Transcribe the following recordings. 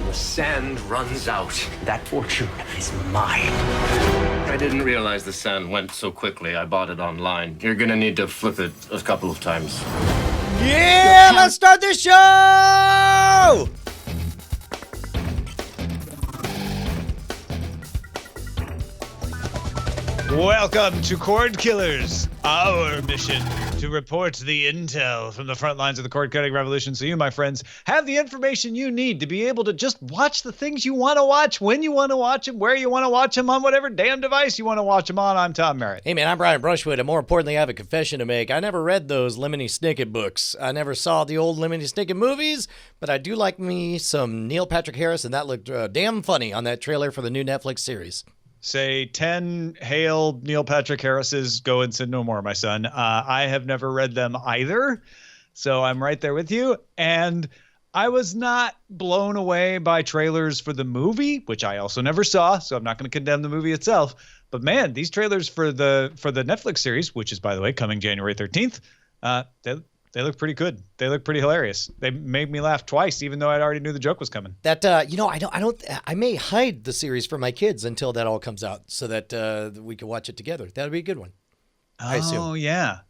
the sand runs out, that fortune is mine. I didn't realize the sand went so quickly. I bought it online. You're gonna need to flip it a couple of times. Yeah, let's start this show! Welcome to Cordkillers, our mission to report the intel from the front lines of the cord-cutting revolution so you, my friends, have the information you need to be able to just watch the things you want to watch, when you want to watch them, where you want to watch them, on whatever damn device you want to watch them on. I'm Tom Merritt. Hey, man, I'm Brian Brushwood, and more importantly, I have a confession to make. I never read those Lemony Snicket books. I never saw the old Lemony Snicket movies, but I do like me some Neil Patrick Harris, and that looked damn funny on that trailer for the new Netflix series. Say 10 hail Neil Patrick Harris's Go and Sin No More, my son. I have never read them either, so I'm right there with you. And I was not blown away by trailers for the movie, which I also never saw, so I'm not going to condemn the movie itself. But man, these trailers for the Netflix series, which is, by the way, coming January 13th, they look pretty good. They look pretty hilarious. They made me laugh twice, even though I already knew the joke was coming. That I may hide the series for my kids until that all comes out, so that we can watch it together. That would be a good one. I assume. Oh yeah.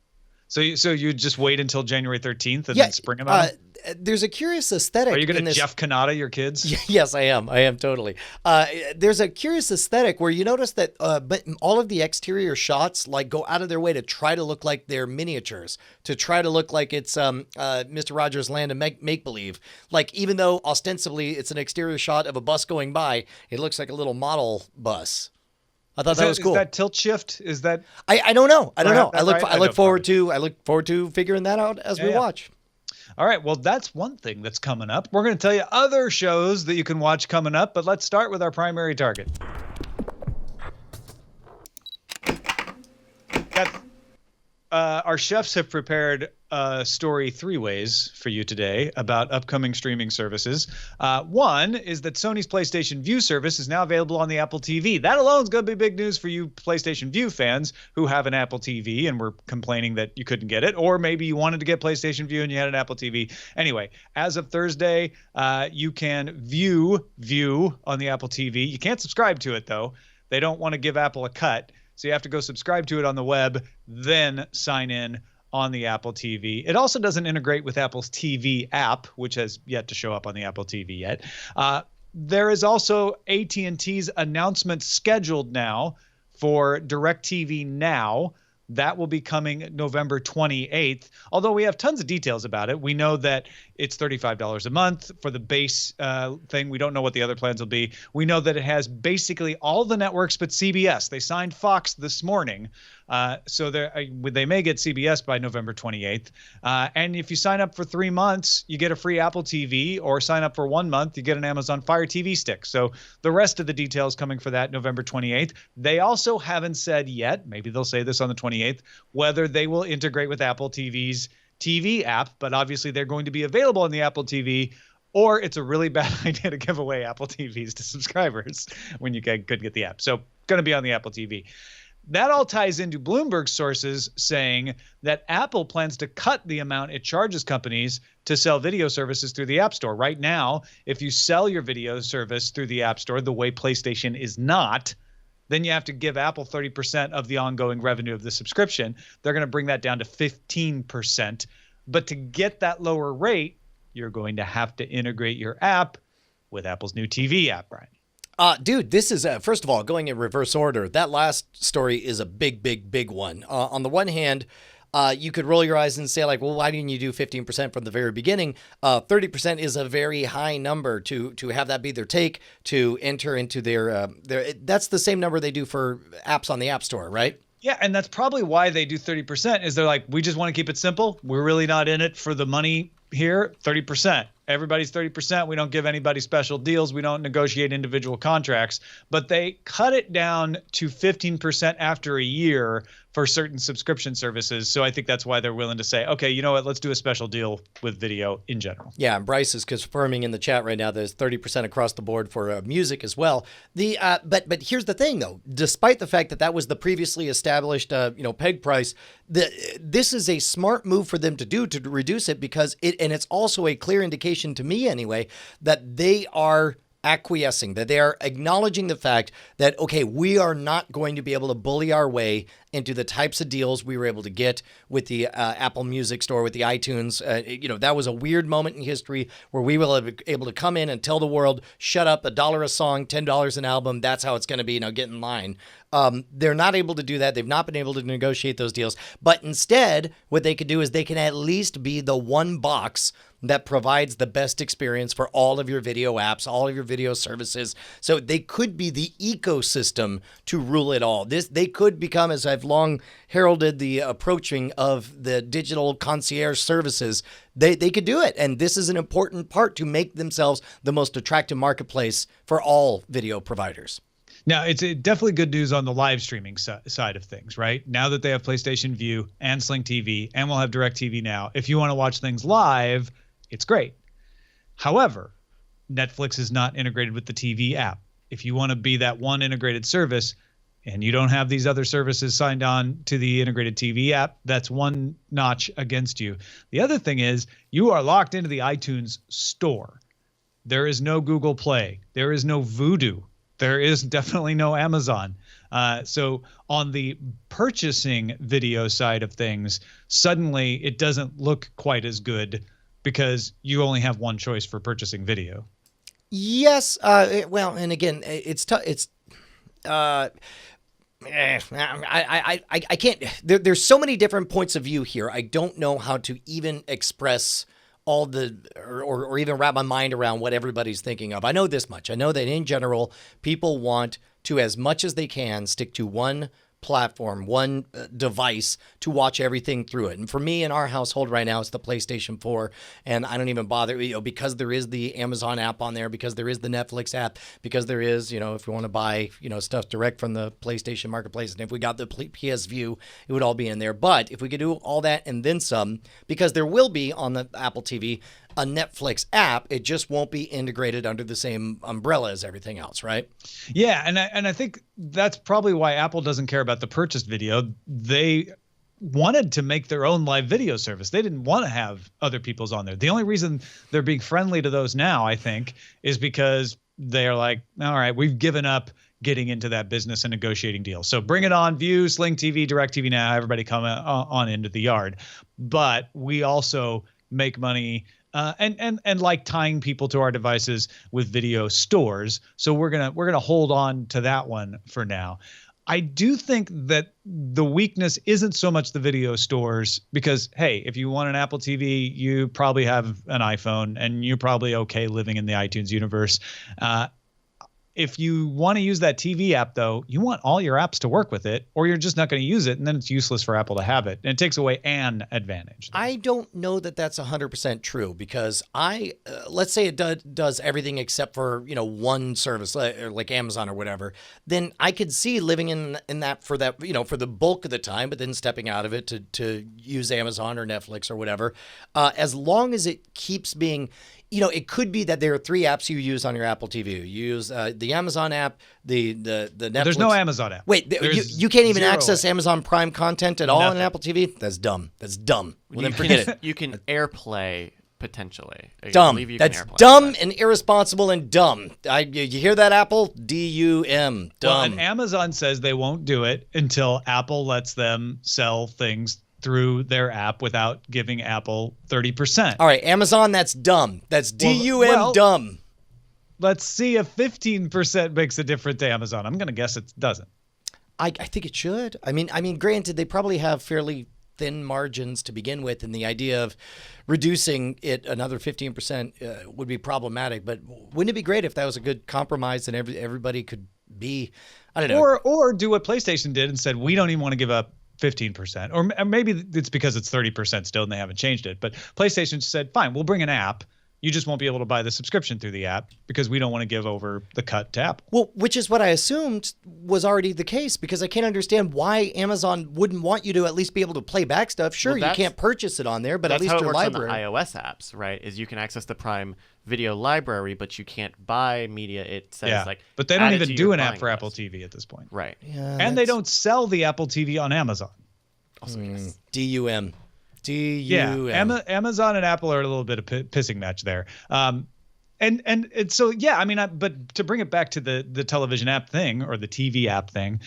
So you just wait until January 13th and then spring them out? There's a curious aesthetic. Are you going to Jeff Kanata your kids? Yes, I am. I am totally. There's a curious aesthetic where you notice that but all of the exterior shots like go out of their way to try to look like they're miniatures, to try to look like it's Mr. Rogers' Land of Make-Believe. Like, even though ostensibly it's an exterior shot of a bus going by, it looks like a little model bus. I thought that was cool. Is that tilt shift? Is that? I don't know. I don't know. I look forward to figuring that out as we watch. All right, well, that's one thing that's coming up. We're going to tell you other shows that you can watch coming up, but let's start with our primary target. Our chefs have prepared a story 3 ways for you today about upcoming streaming services. One is that Sony's PlayStation Vue service is now available on the Apple TV. That alone is going to be big news for you PlayStation Vue fans who have an Apple TV and were complaining that you couldn't get it, or maybe you wanted to get PlayStation Vue and you had an Apple TV. Anyway, as of Thursday, you can view Vue on the Apple TV. You can't subscribe to it, though. They don't want to give Apple a cut. So you have to go subscribe to it on the web, then sign in on the Apple TV. It also doesn't integrate with Apple's TV app, which has yet to show up on the Apple TV yet. There is also AT&T's announcement scheduled now for DirecTV Now. That will be coming November 28th, although we have tons of details about it. We know that it's $35 a month for the base thing. We don't know what the other plans will be. We know that it has basically all the networks but CBS. They signed Fox this morning, so they may get CBS by November 28th. And if you sign up for 3 months, you get a free Apple TV, or sign up for 1 month, you get an Amazon Fire TV stick. So the rest of the details coming for that November 28th. They also haven't said yet, maybe they'll say this on the 28th, whether they will integrate with Apple TV's TV app, but obviously they're going to be available on the Apple TV, or it's a really bad idea to give away Apple TVs to subscribers when you could get the app. So going to be on the Apple TV. That all ties into Bloomberg sources saying that Apple plans to cut the amount it charges companies to sell video services through the App Store. Right now, if you sell your video service through the App Store the way PlayStation is not, then you have to give Apple 30% of the ongoing revenue of the subscription. They're going to bring that down to 15%. But to get that lower rate, you're going to have to integrate your app with Apple's new TV app, Brian. Dude, this is, first of all, going in reverse order. That last story is a big one. On the one hand, you could roll your eyes and say, like, well, why didn't you do 15% from the very beginning? 30% is a very high number to have that be their take, to enter into their that's the same number they do for apps on the App Store, right? Yeah, and that's probably why they do 30%, is they're like, we just want to keep it simple. We're really not in it for the money here. 30%. Everybody's 30%. We don't give anybody special deals. We don't negotiate individual contracts. But they cut it down to 15% after a year for certain subscription services. So I think that's why they're willing to say, okay, you know what, let's do a special deal with video in general. Yeah, and Bryce is confirming in the chat right now there's 30% across the board for music as well. But here's the thing, though. Despite the fact that that was the previously established peg price, this is a smart move for them to do to reduce it, because it's also a clear indication to me anyway that they are acquiescing, that they are acknowledging the fact that, okay, we are not going to be able to bully our way into the types of deals we were able to get with the Apple Music Store, with the iTunes. That was a weird moment in history where we were able to come in and tell the world, shut up, $1 a song, $10 an album, that's how it's going to be, now get in line. They're not able to do that. They've not been able to negotiate those deals. But instead, what they could do is they can at least be the one box that provides the best experience for all of your video apps, all of your video services. So they could be the ecosystem to rule it all. They could become, as I've long heralded the approaching of the digital concierge services, they could do it. And this is an important part to make themselves the most attractive marketplace for all video providers. Now, it's definitely good news on the live streaming side of things, right? Now that they have PlayStation Vue and Sling TV, and we'll have DirecTV now, if you want to watch things live, it's great. However, Netflix is not integrated with the TV app. If you want to be that one integrated service and you don't have these other services signed on to the integrated TV app, that's one notch against you. The other thing is you are locked into the iTunes store. There is no Google Play. There is no Vudu. There is definitely no Amazon. So on the purchasing video side of things, suddenly it doesn't look quite as good because you only have one choice for purchasing video. Yes. Well, and again, it's tough. I can't. There's so many different points of view here. I don't know how to even express all the or even wrap my mind around what everybody's thinking of. I know this much. I know that in general, people want to, as much as they can, stick to one platform, one device to watch everything through it. And for me in our household right now, it's the PlayStation 4. And I don't even bother, because there is the Amazon app on there, because there is the Netflix app, because there is, if you want to buy, stuff direct from the PlayStation Marketplace. And if we got the PS Vue, it would all be in there. But if we could do all that and then some, because there will be on the Apple TV a Netflix app, it just won't be integrated under the same umbrella as everything else, right? Yeah, and I think that's probably why Apple doesn't care about the purchased video. They wanted to make their own live video service. They didn't want to have other people's on there. The only reason they're being friendly to those now, I think, is because they're like, all right, we've given up getting into that business and negotiating deals. So bring it on, Vue, Sling TV, DirecTV now, everybody come on into the yard. But we also make money and like tying people to our devices with video stores. So we're gonna hold on to that one for now. I do think that the weakness isn't so much the video stores, because, hey, if you want an Apple TV, you probably have an iPhone and you're probably okay living in the iTunes universe. If you want to use that TV app, though, you want all your apps to work with it, or you're just not going to use it, and then it's useless for Apple to have it. And it takes away an advantage. I don't know that that's 100% true, because let's say it does everything except for, one service, like Amazon or whatever. Then I could see living in that for the bulk of the time, but then stepping out of it to use Amazon or Netflix or whatever, as long as it keeps being. It could be that there are 3 apps you use on your Apple TV. You use the Amazon app, the Netflix. There's no Amazon app. Wait, you can't even access Amazon Prime content at all on an Apple TV? That's dumb. That's dumb. Well, then forget it. You can AirPlay potentially. Dumb. That's dumb and irresponsible and dumb. You hear that, Apple? D-U-M. Dumb. Well, and Amazon says they won't do it until Apple lets them sell things through their app without giving Apple 30%. All right, Amazon, that's dumb. That's D-U-M, dumb. Let's see if 15% makes a difference to Amazon. I'm going to guess it doesn't. I think it should. I mean, granted, they probably have fairly thin margins to begin with, and the idea of reducing it another 15% would be problematic. But wouldn't it be great if that was a good compromise and everybody could be, I don't know. Or do what PlayStation did and said, we don't even want to give up 15%, or maybe it's because it's 30% still and they haven't changed it. But PlayStation said, fine, we'll bring an app. You just won't be able to buy the subscription through the app because we don't want to give over the cut to Apple. Well, which is what I assumed was already the case, because I can't understand why Amazon wouldn't want you to at least be able to play back stuff. Sure, you can't purchase it on there, but at least your library. That's how it works on the iOS apps, right? Is you can access the Prime Video library, but you can't buy media. It says but they don't even do an app for Apple TV at this point. Right. Yeah, and they don't sell the Apple TV on Amazon. Also, yes. D-U-M. Yeah, Amazon and Apple are a little bit of pissing match there. And so yeah, I mean, but to bring it back to the television app thing or the TV app thing,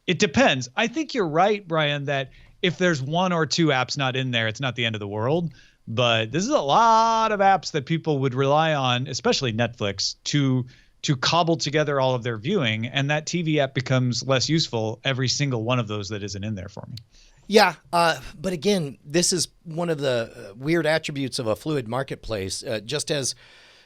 it depends. I think you're right, Brian, that if there's one or two apps not in there, it's not the end of the world. But this is a lot of apps that people would rely on, especially Netflix, to cobble together all of their viewing, and that TV app becomes less useful every single one of those that isn't in there for me. Yeah, but again, this is one of the weird attributes of a fluid marketplace. Just as,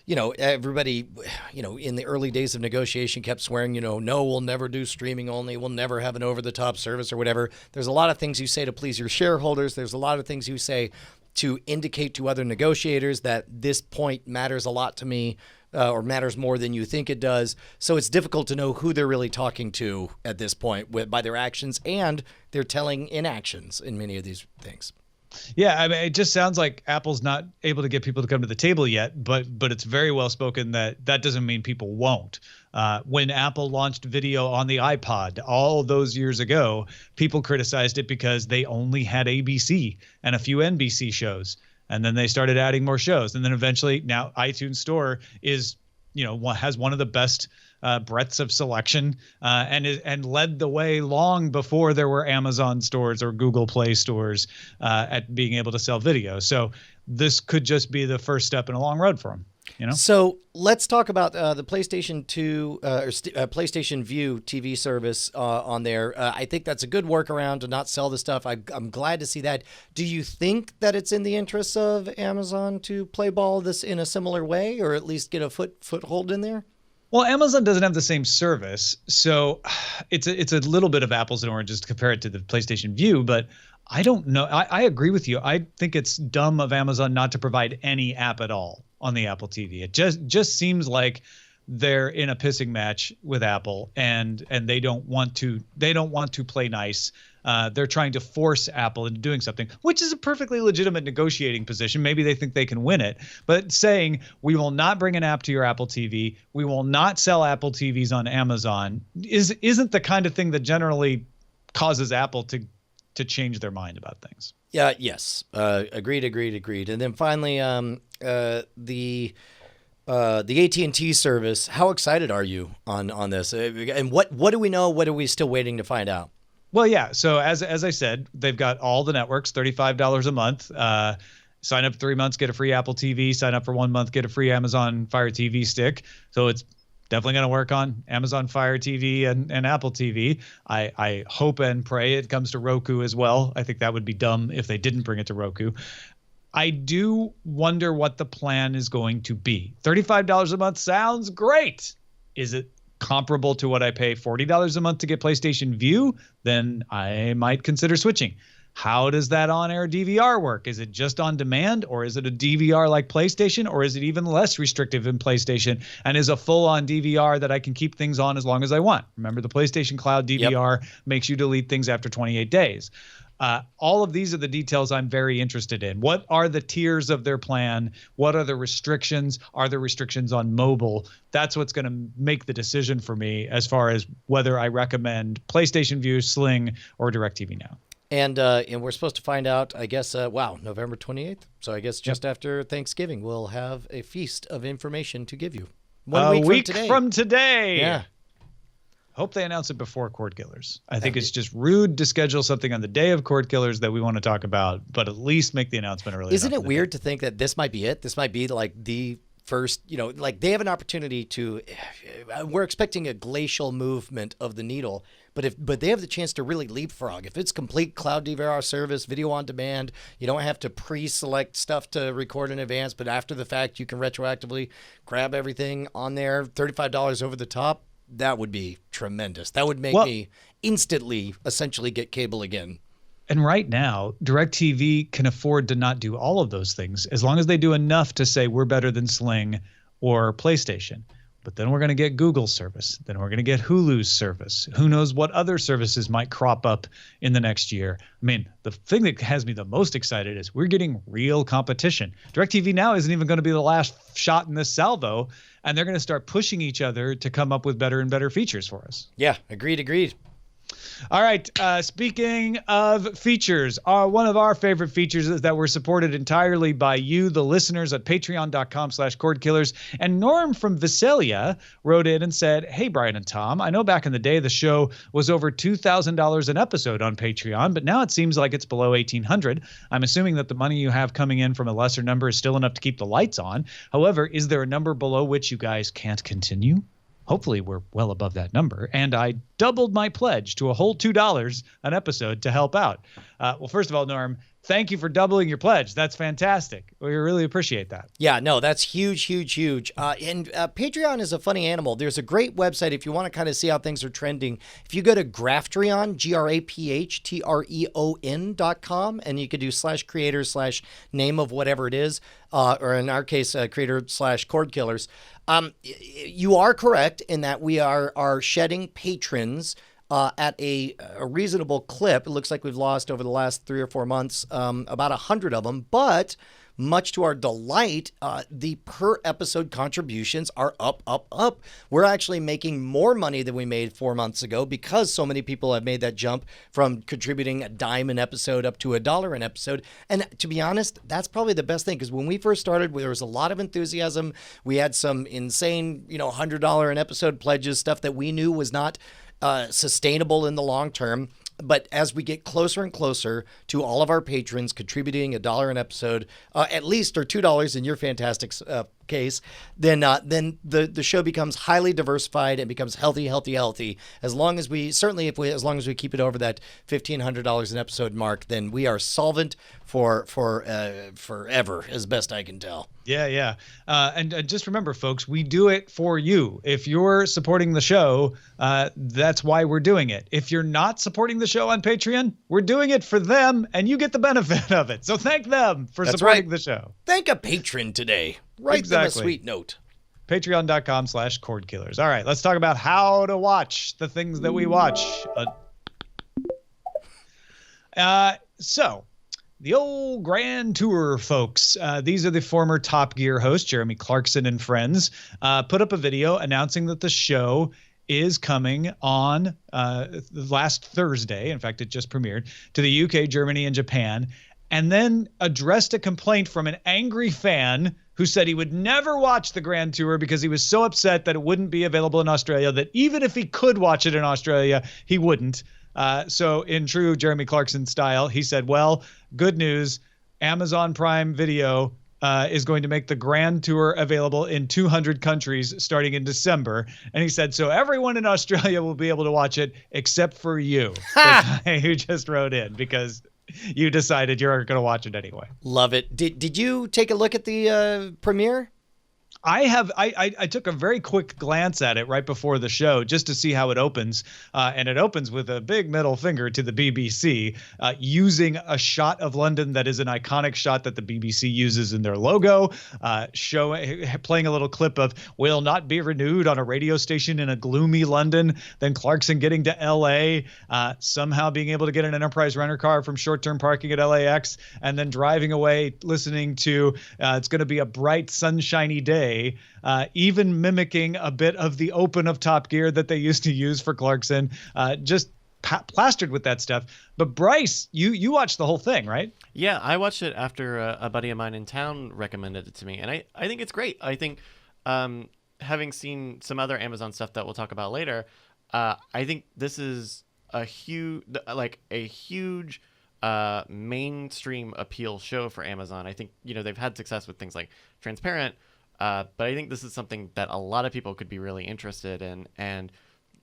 everybody, in the early days of negotiation kept swearing, no, we'll never do streaming only. We'll never have an over-the-top service or whatever. There's a lot of things you say to please your shareholders. There's a lot of things you say to indicate to other negotiators that this point matters a lot to me. Or matters more than you think it does. So it's difficult to know who they're really talking to at this point by their actions and their telling inactions in many of these things. Yeah, I mean, it just sounds like Apple's not able to get people to come to the table yet, but it's very well spoken that doesn't mean people won't. When Apple launched video on the iPod all those years ago, people criticized it because they only had ABC and a few NBC shows. And then they started adding more shows. And then eventually now iTunes Store is, has one of the best breadths of selection and led the way long before there were Amazon stores or Google Play stores at being able to sell video. So this could just be the first step in a long road for them. So let's talk about the PlayStation 2 PlayStation View TV service on there. I think that's a good workaround to not sell the stuff. I'm glad to see that. Do you think that it's in the interests of Amazon to play ball this in a similar way, or at least get a foothold in there? Well, Amazon doesn't have the same service, so it's a little bit of apples and oranges to compare it to the PlayStation View, but I don't know. I agree with you. I think it's dumb of Amazon not to provide any app at all on the Apple TV. It just seems like they're in a pissing match with Apple, and they don't want to play nice. They're trying to force Apple into doing something, which is a perfectly legitimate negotiating position. Maybe they think they can win it, but saying we will not bring an app to your Apple TV, we will not sell Apple TVs on Amazon isn't the kind of thing that generally causes Apple to change their mind about things. Yeah. Yes. Agreed. And then finally, the AT&T service. How excited are you on this? And what do we know? What are we still waiting to find out? Well, yeah. So as I said, they've got all the networks, $35 a month. Sign up 3 months, get a free Apple TV. Sign up for 1 month, get a free Amazon Fire TV stick. So it's definitely going to work on Amazon Fire TV and Apple TV. I hope and pray it comes to Roku as well. I think that would be dumb if they didn't bring it to Roku. I do wonder what the plan is going to be. $35 a month sounds great. Is it comparable to what I pay $40 a month to get PlayStation View? Then I might consider switching. How does that on-air DVR work? Is it just on demand, or is it a DVR like PlayStation, or is it even less restrictive in PlayStation and is a full-on DVR that I can keep things on as long as I want? Remember, the PlayStation Cloud DVR makes you delete things after 28 days. All of these are the details I'm very interested in. What are the tiers of their plan? What are the restrictions? Are there restrictions on mobile? That's what's going to make the decision for me as far as whether I recommend PlayStation View, Sling, or DirecTV Now. And we're supposed to find out, I guess, November 28th. So I guess just after Thanksgiving, we'll have a feast of information to give you. 1 week from today. Yeah. Hope they announce it before Cordkillers. I think it's just rude to schedule something on the day of Cordkillers that we want to talk about, but at least make the announcement early. Isn't it weird to think that this might be it? This might be like the first, like they have an opportunity to, we're expecting a glacial movement of the needle, but they have the chance to really leapfrog. If it's complete cloud DVR service, video on demand, you don't have to pre-select stuff to record in advance, but after the fact, you can retroactively grab everything on there, $35 over the top. That would be tremendous. That would make me instantly essentially get cable again. And right now, DirecTV can afford to not do all of those things as long as they do enough to say we're better than Sling or PlayStation. But then we're going to get Google's service. Then we're going to get Hulu's service. Who knows what other services might crop up in the next year. I mean, the thing that has me the most excited is we're getting real competition. DirecTV Now isn't even going to be the last shot in this salvo, and they're going to start pushing each other to come up with better and better features for us. Yeah, agreed. All right. Speaking of features, one of our favorite features is that we're supported entirely by you, the listeners, at patreon.com/cordkillers. And Norm from Visalia wrote in and said, "Hey, Brian and Tom, I know back in the day the show was over $2,000 an episode on Patreon, but now it seems like it's below $1,800. I'm assuming that the money you have coming in from a lesser number is still enough to keep the lights on. However, is there a number below which you guys can't continue? Hopefully we're well above that number. And I doubled my pledge to a whole $2 an episode to help out." Well, first of all, Norm, thank you for doubling your pledge. That's fantastic. We really appreciate that. Yeah, no, that's huge, huge, huge. And Patreon is a funny animal. There's a great website if you want to kind of see how things are trending. If you go to Graftreon, GRAPHTREON.com, and you could do /creator/name of whatever it is, or in our case, creator/Cordkillers. You are correct in that we are shedding patrons at a reasonable clip. It looks like we've lost over the last 3 or 4 months about 100 of them, but much to our delight, the per episode contributions are up, up, up. We're actually making more money than we made 4 months ago because so many people have made that jump from contributing a dime an episode up to $1 an episode. And to be honest, that's probably the best thing, because when we first started, there was a lot of enthusiasm. We had some insane, $100 an episode pledges, stuff that we knew was not sustainable in the long term. But as we get closer and closer to all of our patrons contributing $1 an episode, at least, or $2 in your fantastic case, then the show becomes highly diversified and becomes healthy. As long as we keep it over that $1,500 an episode mark, then we are solvent for forever, as best I can tell. Yeah. And just remember, folks, we do it for you. If you're supporting the show, that's why we're doing it. If you're not supporting the show on Patreon, we're doing it for them, and you get the benefit of it. So thank them for supporting the show. Thank a patron today. Write them a sweet note. Patreon.com/Cordkillers. All right, let's talk about how to watch the things that we watch. So the old Grand Tour folks, these are the former Top Gear hosts, Jeremy Clarkson and friends, put up a video announcing that the show is coming on last Thursday. In fact, it just premiered to the UK, Germany, and Japan, and then addressed a complaint from an angry fan who said he would never watch the Grand Tour because he was so upset that it wouldn't be available in Australia, that even if he could watch it in Australia, he wouldn't. So in true Jeremy Clarkson style, he said, well, good news, Amazon Prime Video is going to make the Grand Tour available in 200 countries starting in December. And he said, so everyone in Australia will be able to watch it except for you, the guy who just wrote in, because you decided you're going to watch it anyway. Love it. Did you take a look at the premiere? I took a very quick glance at it right before the show just to see how it opens. And it opens with a big middle finger to the BBC, using a shot of London that is an iconic shot that the BBC uses in their logo, playing a little clip of "Will Not Be Renewed" on a radio station in a gloomy London. Then Clarkson getting to LA, somehow being able to get an Enterprise rental car from short-term parking at LAX, and then driving away listening to "It's going to be a bright, sunshiny day." Even mimicking a bit of the open of Top Gear that they used to use for Clarkson, just plastered with that stuff. But Bryce, you watched the whole thing, right? Yeah, I watched it after a buddy of mine in town recommended it to me, and I think it's great. I think having seen some other Amazon stuff that we'll talk about later, I think this is a huge mainstream appeal show for Amazon. I think they've had success with things like Transparent. But I think this is something that a lot of people could be really interested in, and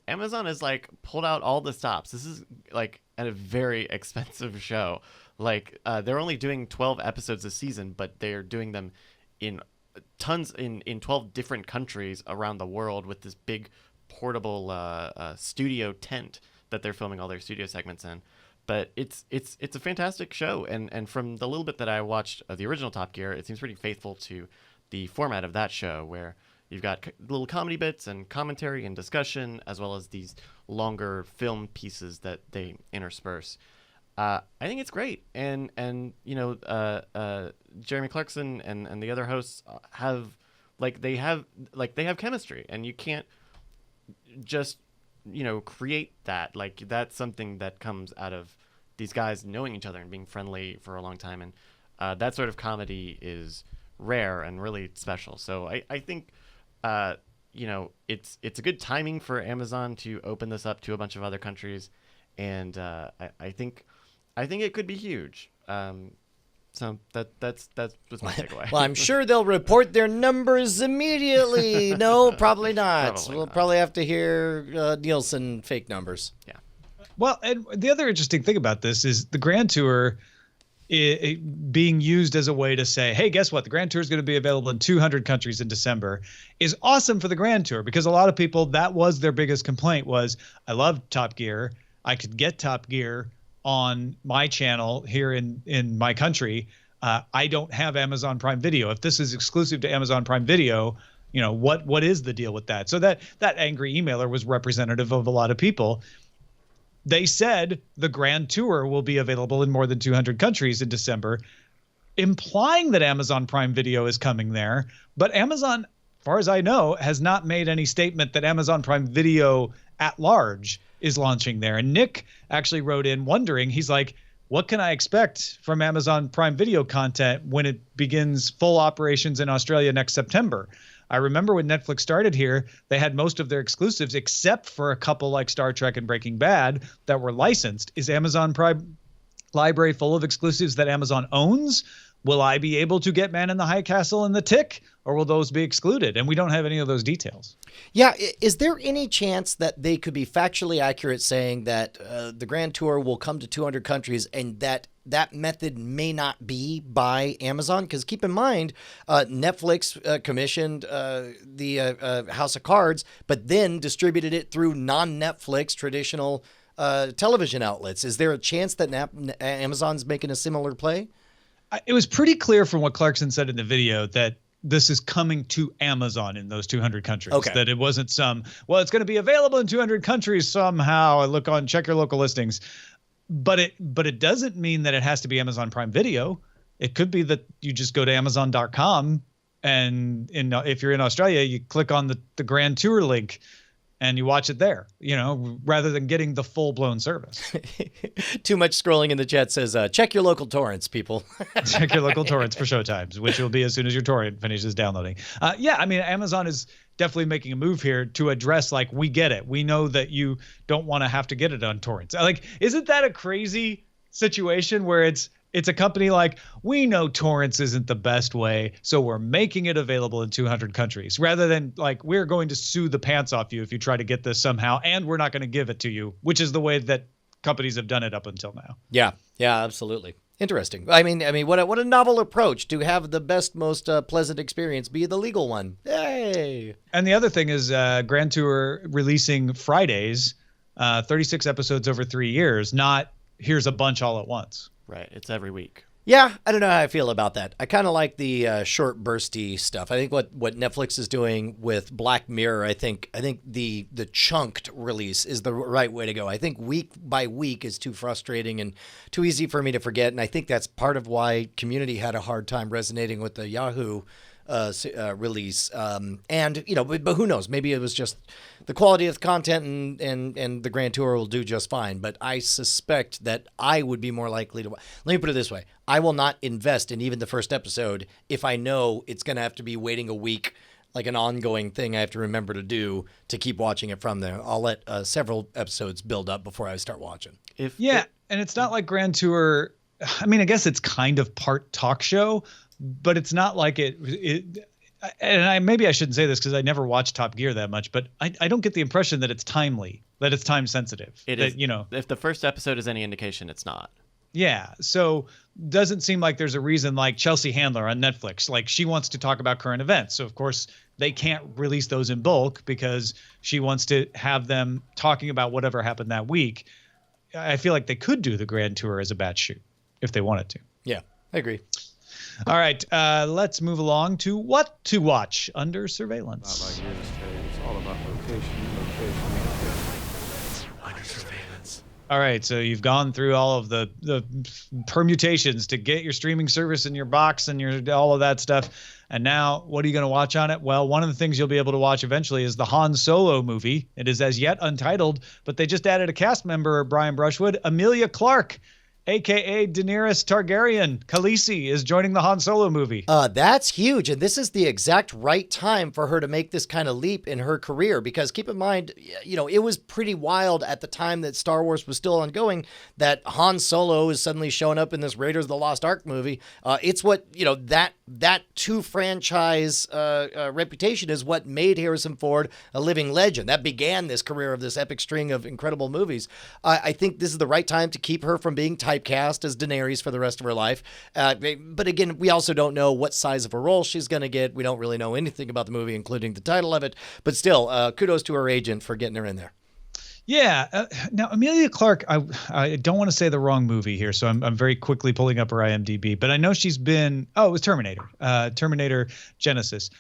Amazon has pulled out all the stops. This is a very expensive show. They're only doing 12 episodes a season, but they're doing them in tons in 12 different countries around the world with this big portable studio tent that they're filming all their studio segments in. But it's a fantastic show, and from the little bit that I watched of the original Top Gear, it seems pretty faithful to the format of that show, where you've got little comedy bits and commentary and discussion, as well as these longer film pieces that they intersperse. I think it's great, and Jeremy Clarkson and the other hosts have chemistry, and you can't just create that. Like, that's something that comes out of these guys knowing each other and being friendly for a long time. And that sort of comedy is rare and really special. So I think, it's a good timing for Amazon to open this up to a bunch of other countries. And I think it could be huge. So that was my takeaway. Well, I'm sure they'll report their numbers immediately. No, probably not. We'll probably have to hear Nielsen fake numbers. Yeah. Well, and the other interesting thing about this is the Grand Tour being used as a way to say, hey, guess what? The Grand Tour is going to be available in 200 countries in December is awesome for the Grand Tour, because a lot of people, that was their biggest complaint was, I love Top Gear. I could get Top Gear on my channel here in my country. I don't have Amazon Prime Video. If this is exclusive to Amazon Prime Video, what is the deal with that? So that angry emailer was representative of a lot of people. They said the Grand Tour will be available in more than 200 countries in December, implying that Amazon Prime Video is coming there. But Amazon, as far as I know, has not made any statement that Amazon Prime Video at large is launching there. And Nick actually wrote in wondering, he's like, what can I expect from Amazon Prime Video content when it begins full operations in Australia next September? I remember when Netflix started here, they had most of their exclusives, except for a couple like Star Trek and Breaking Bad, that were licensed. Is Amazon Prime library full of exclusives that Amazon owns? Will I be able to get Man in the High Castle and The Tick, or will those be excluded? And we don't have any of those details. Yeah. Is there any chance that they could be factually accurate saying that the Grand Tour will come to 200 countries and that method may not be by Amazon? Because keep in mind, Netflix commissioned the House of Cards, but then distributed it through non-Netflix traditional television outlets. Is there a chance that Amazon's making a similar play? It was pretty clear from what Clarkson said in the video that this is coming to Amazon in those 200 countries. Okay. That it wasn't it's going to be available in 200 countries somehow. Check your local listings. But it doesn't mean that it has to be Amazon Prime Video. It could be that you just go to Amazon.com and if you're in Australia, you click on the Grand Tour link and you watch it there, rather than getting the full-blown service. Too much scrolling in the chat says, check your local torrents, people. Check your local torrents for showtimes, which will be as soon as your torrent finishes downloading. Amazon is definitely making a move here to address, like, we get it. We know that you don't want to have to get it on torrents. Like, isn't that a crazy situation where it's a company like, we know torrents isn't the best way, so we're making it available in 200 countries, rather than like, we're going to sue the pants off you if you try to get this somehow, and we're not going to give it to you, which is the way that companies have done it up until now. Yeah, absolutely. Interesting. I mean, what a novel approach to have the best, most pleasant experience be the legal one. Hey. And the other thing is Grand Tour releasing Fridays, 36 episodes over 3 years, not here's a bunch all at once. Right. It's every week. Yeah, I don't know how I feel about that. I kind of like the short, bursty stuff. I think what Netflix is doing with Black Mirror, I think the chunked release is the right way to go. I think week by week is too frustrating and too easy for me to forget, and I think that's part of why Community had a hard time resonating with the Yahoo release. But who knows? Maybe it was just the quality of the content and the Grand Tour will do just fine. But I suspect that I would be more likely to. Let me put it this way. I will not invest in even the first episode if I know it's going to have to be waiting a week, like an ongoing thing I have to remember to do to keep watching it from there. I'll let several episodes build up before I start watching. And it's not like Grand Tour. I mean, I guess it's kind of part talk show, but it's not like maybe I shouldn't say this because I never watched Top Gear that much, but I don't get the impression that it's timely, that it's time sensitive. It is. If the first episode is any indication, it's not. Yeah. So doesn't seem like there's a reason, like Chelsea Handler on Netflix, like she wants to talk about current events. So of course they can't release those in bulk because she wants to have them talking about whatever happened that week. I feel like they could do the Grand Tour as a batch shoot if they wanted to. Yeah, I agree. All right, let's move along to what to watch under surveillance. Not like real estate. It's all about location. Under surveillance. All right, so you've gone through all of the permutations to get your streaming service in your box and all of that stuff. And now, what are you going to watch on it? Well, one of the things you'll be able to watch eventually is the Han Solo movie. It is as yet untitled, but they just added a cast member, Brian Brushwood. Emilia Clarke, a.k.a. Daenerys Targaryen, Khaleesi, is joining the Han Solo movie. That's huge. And this is the exact right time for her to make this kind of leap in her career. Because keep in mind, it was pretty wild at the time that Star Wars was still ongoing that Han Solo is suddenly showing up in this Raiders of the Lost Ark movie. It's what, that two franchise reputation is what made Harrison Ford a living legend. That began this career of this epic string of incredible movies. I think this is the right time to keep her from being typecast as Daenerys for the rest of her life. But again, we also don't know what size of a role she's going to get. We don't really know anything about the movie, including the title of it. But still, kudos to her agent for getting her in there. Yeah. Now, Emilia Clarke, I don't want to say the wrong movie here, so I'm very quickly pulling up her IMDb. But I know she's been. Oh, it was Terminator. Terminator Genesis.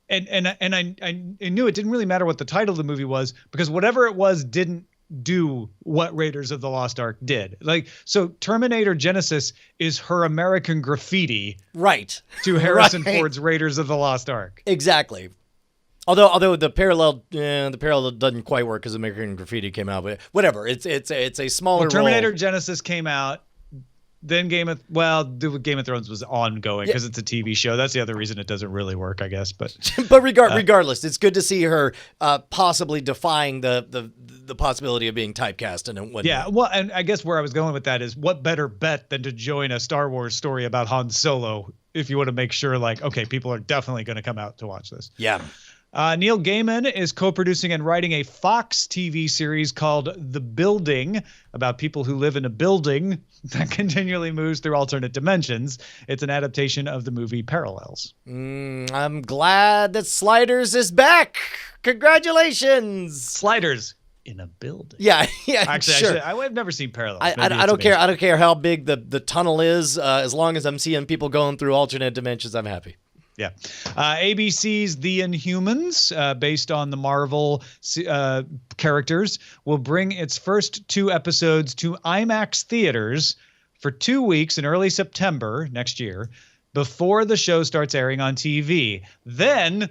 And I knew it didn't really matter what the title of the movie was, because whatever it was didn't do what Raiders of the Lost Ark did. So Terminator Genesis is her American Graffiti, right, to Harrison Ford's Raiders of the Lost Ark. Exactly. Although the parallel doesn't quite work because American Graffiti came out, but whatever. It's a smaller Terminator role. Genesis came out. Then Game of Thrones was ongoing because it's a TV show. That's the other reason it doesn't really work, I guess. But regardless, it's good to see her possibly defying the possibility of being typecast and whatnot. Yeah, well, and I guess where I was going with that is, what better bet than to join a Star Wars story about Han Solo if you want to make sure, okay, people are definitely going to come out to watch this. Yeah. Neil Gaiman is co-producing and writing a Fox TV series called The Building, about people who live in a building that continually moves through alternate dimensions. It's an adaptation of the movie Parallels. I'm glad that Sliders is back. Congratulations. Sliders in a building. Yeah, Actually, sure. I've never seen Parallels. I don't care. I don't care how big the tunnel is. As long as I'm seeing people going through alternate dimensions, I'm happy. Yeah. ABC's The Inhumans, based on the Marvel characters, will bring its first 2 episodes to IMAX theaters for 2 weeks in early September next year, before the show starts airing on TV. Then,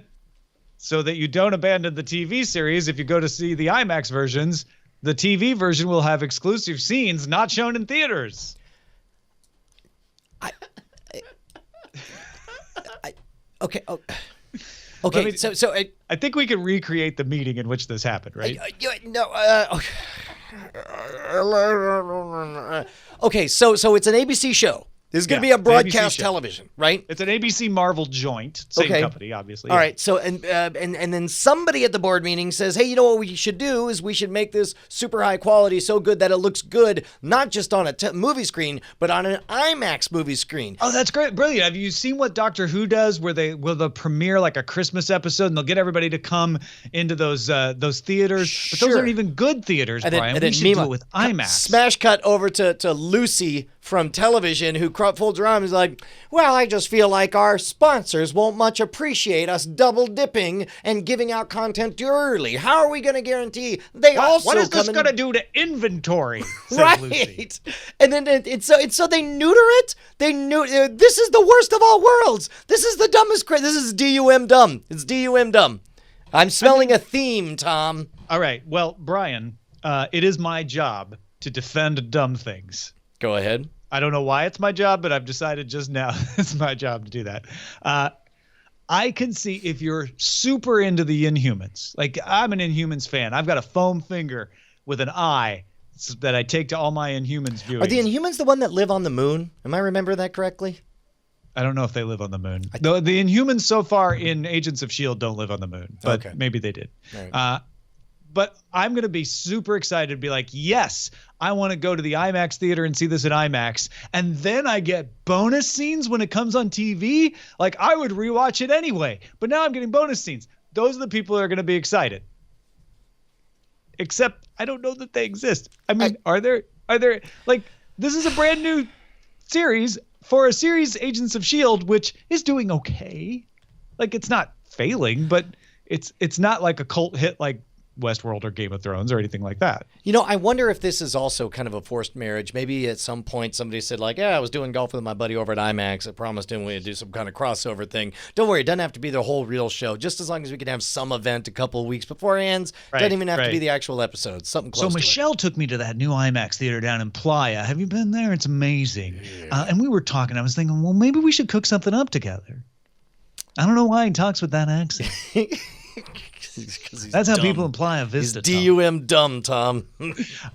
so that you don't abandon the TV series, if you go to see the IMAX versions, the TV version will have exclusive scenes not shown in theaters. Okay. Oh. Okay. So I think we can recreate the meeting in which this happened, right? Okay. So it's an ABC show. This is going to be a broadcast television, right? It's an ABC Marvel joint, same company, obviously. All right. So and then somebody at the board meeting says, "Hey, you know what we should do is we should make this super high quality, so good that it looks good, not just on a movie screen, but on an IMAX movie screen." Oh, that's great, brilliant! Have you seen what Doctor Who does, where they'll premiere a Christmas episode and they'll get everybody to come into those theaters? But those aren't even good theaters, Brian. We should do it with IMAX. Smash cut over to Lucy from television, who folds her arms and is like, "Well, I just feel like our sponsors won't much appreciate us double dipping and giving out content too early. How are we going to guarantee they also what is this going to do to inventory?" Right. Lucy. And then so they neuter it. This is the worst of all worlds. This is the dumbest. This is DUM dumb. It's DUM dumb. I'm smelling a theme, Tom. All right. Well, Brian, it is my job to defend dumb things. Go ahead. I don't know why it's my job, but I've decided just now it's my job to do that. I can see if you're super into the Inhumans. I'm an Inhumans fan. I've got a foam finger with an eye that I take to all my Inhumans viewings. Are the Inhumans the one that live on the moon? Am I remembering that correctly? I don't know if they live on the moon. The Inhumans so far in Agents of S.H.I.E.L.D. don't live on the moon, but maybe they did. Right. But I'm going to be super excited to be like, yes, I want to go to the IMAX theater and see this at IMAX. And then I get bonus scenes when it comes on TV. I would rewatch it anyway. But now I'm getting bonus scenes. Those are the people that are going to be excited. Except I don't know that they exist. I mean, are there this is a brand new series for a series, Agents of S.H.I.E.L.D., which is doing okay. It's not failing, but it's not like a cult hit like Westworld or Game of Thrones or anything like that. You know, I wonder if this is also kind of a forced marriage. Maybe at some point somebody said, like, yeah, I was doing golf with my buddy over at IMAX. I promised him we'd do some kind of crossover thing. Don't worry, it doesn't have to be the whole real show. Just as long as we can have some event a couple of weeks beforehand. Doesn't even have to be the actual episode. Something close So to Michelle took me to that new IMAX theater down in Playa. Have you been there? It's amazing. And we were talking. I was thinking, well, maybe we should cook something up together. I don't know why he talks with that accent. That's how dumb. people in Playa visit. He's DUM dumb, Tom.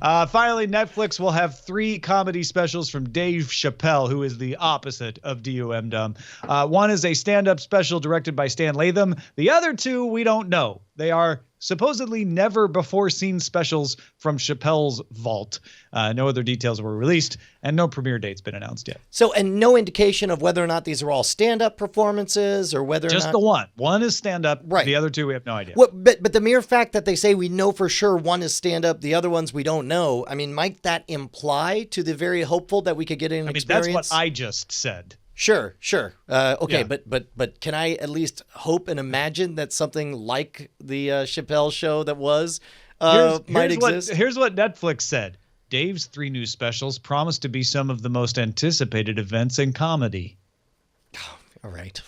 Finally, Netflix will have 3 comedy specials from Dave Chappelle, who is the opposite of DUM dumb. One is a stand-up special directed by Stan Latham. The other 2 we don't know. They are supposedly never-before-seen specials from Chappelle's vault. No other details were released, and no premiere date's been announced yet. So, and no indication of whether or not these are all stand-up performances or whether Just or not... the one. One is stand-up. Right. The other 2 we have no idea. But the mere fact that they say we know for sure one is stand-up, the other ones we don't know, I mean, might that imply to the very hopeful that we could get an experience? That's what I just said. Sure. Okay, Yeah. but can I at least hope and imagine that something like the Chappelle show that was might exist? Here's what Netflix said. Dave's 3 new specials promise to be some of the most anticipated events in comedy. All right.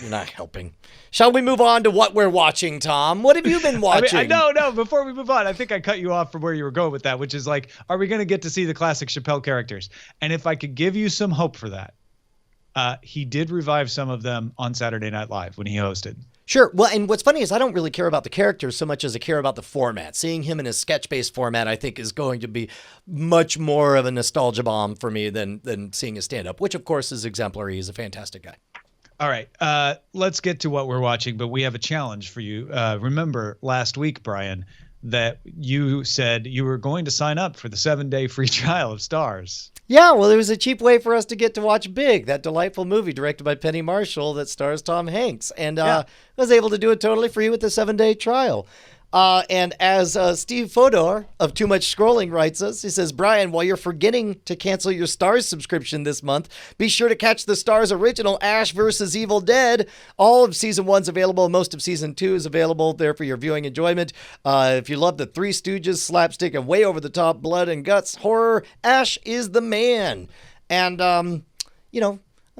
You're not helping. Shall we move on to what we're watching, Tom? What have you been watching? No. Before we move on, I think I cut you off from where you were going with that, which is like, are we going to get to see the classic Chappelle characters? And if I could give you some hope for that, he did revive some of them on Saturday Night Live when he hosted. Sure. Well, and what's funny is I don't really care about the characters so much as I care about the format. Seeing him in a sketch-based format, I think, is going to be much more of a nostalgia bomb for me than seeing a stand-up, which, of course, is exemplary. He's a fantastic guy. All right, let's get to what we're watching, but we have a challenge for you. Remember last week, Brian, that you said you were going to sign up for the 7-day free trial of Stars. Yeah, well, it was a cheap way for us to get to watch Big, that delightful movie directed by Penny Marshall that stars Tom Hanks. And I was able to do it totally free with the 7-day trial. And as Steve Fodor of Too Much Scrolling writes us, he says, Brian, while you're forgetting to cancel your Stars subscription this month, be sure to catch the Stars original Ash vs. Evil Dead. All of Season 1's available. Most of Season 2 is available there for your viewing enjoyment. If you love the Three Stooges, slapstick, and way over the top blood and guts horror, Ash is the man. And, I'm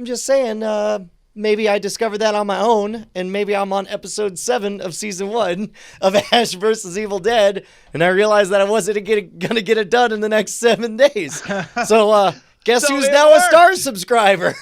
just saying... maybe I discovered that on my own, and maybe I'm on episode 7 of season 1 of Ash vs. Evil Dead, and I realized that I wasn't going to get it done in the next 7 days. So, guess who's now a Stars subscriber?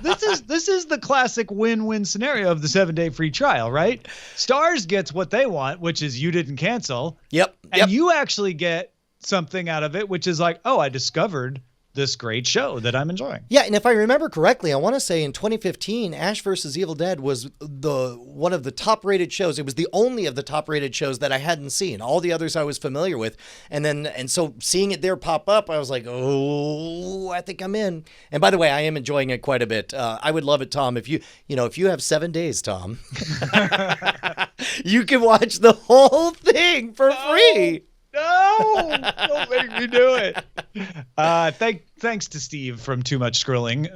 This is the classic win-win scenario of the 7-day free trial, right? Stars gets what they want, which is you didn't cancel. Yep. And you actually get something out of it, which is like, oh, I discovered this great show that I'm enjoying. Yeah, and if I remember correctly, I want to say in 2015, Ash vs. Evil Dead was one of the top-rated shows. It was the only of the top-rated shows that I hadn't seen. All the others I was familiar with. And so seeing it there pop up, I was like, oh, I think I'm in. And by the way, I am enjoying it quite a bit. I would love it, Tom, if you have 7 days, Tom, you can watch the whole thing for free. No, don't make me do it. Thanks to Steve from Too Much Scrolling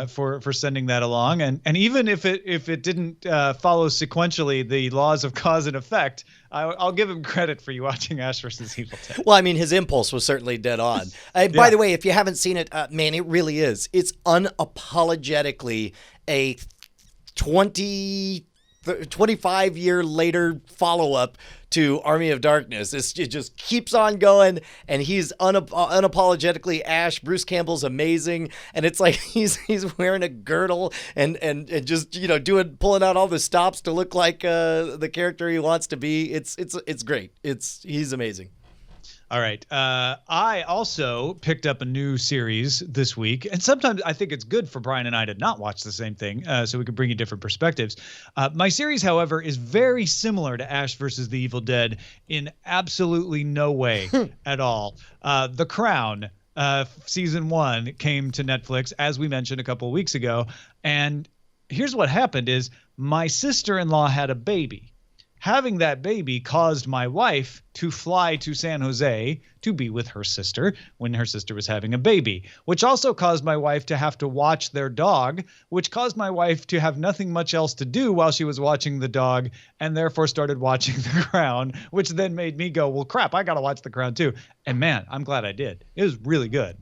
for sending that along. And even if it didn't follow sequentially the laws of cause and effect, I'll give him credit for you watching Ash vs. Evil Dead. Well, I mean, his impulse was certainly dead on. By the way, if you haven't seen it, man, it really is. It's unapologetically a 25 year later follow-up to Army of Darkness. It just keeps on going, and he's unapologetically Ash. Bruce Campbell's amazing, and it's like he's wearing a girdle and just pulling out all the stops to look like the character he wants to be. It's great. He's amazing. All right. I also picked up a new series this week, and sometimes I think it's good for Brian and I to not watch the same thing so we can bring you different perspectives. My series, however, is very similar to Ash versus the Evil Dead in absolutely no way at all. The Crown, season 1 came to Netflix, as we mentioned a couple of weeks ago, and here's what happened is my sister-in-law had a baby. having that baby caused my wife to fly to San Jose to be with her sister when her sister was having a baby, which also caused my wife to have to watch their dog, which caused my wife to have nothing much else to do while she was watching the dog, and therefore started watching The Crown, which then made me go, well, crap, I got to watch The Crown too. And man, I'm glad I did. It was really good.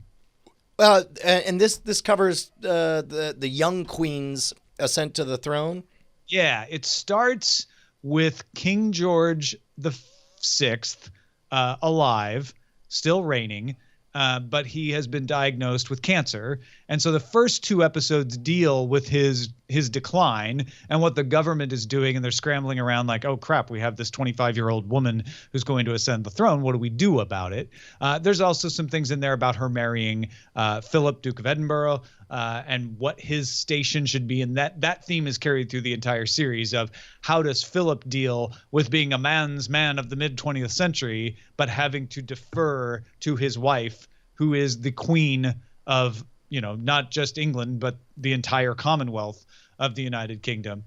And this covers the young queen's ascent to the throne. Yeah, it starts with King George the Sixth alive, still reigning, but he has been diagnosed with cancer. And so the first 2 episodes deal with his decline and what the government is doing. And they're scrambling around like, oh, crap, we have this 25-year-old woman who's going to ascend the throne. What do we do about it? There's also some things in there about her marrying Philip, Duke of Edinburgh, and what his station should be. And that theme is carried through the entire series of how does Philip deal with being a man's man of the mid-20th century, but having to defer to his wife, who is the queen of, not just England, but the entire Commonwealth of the United Kingdom.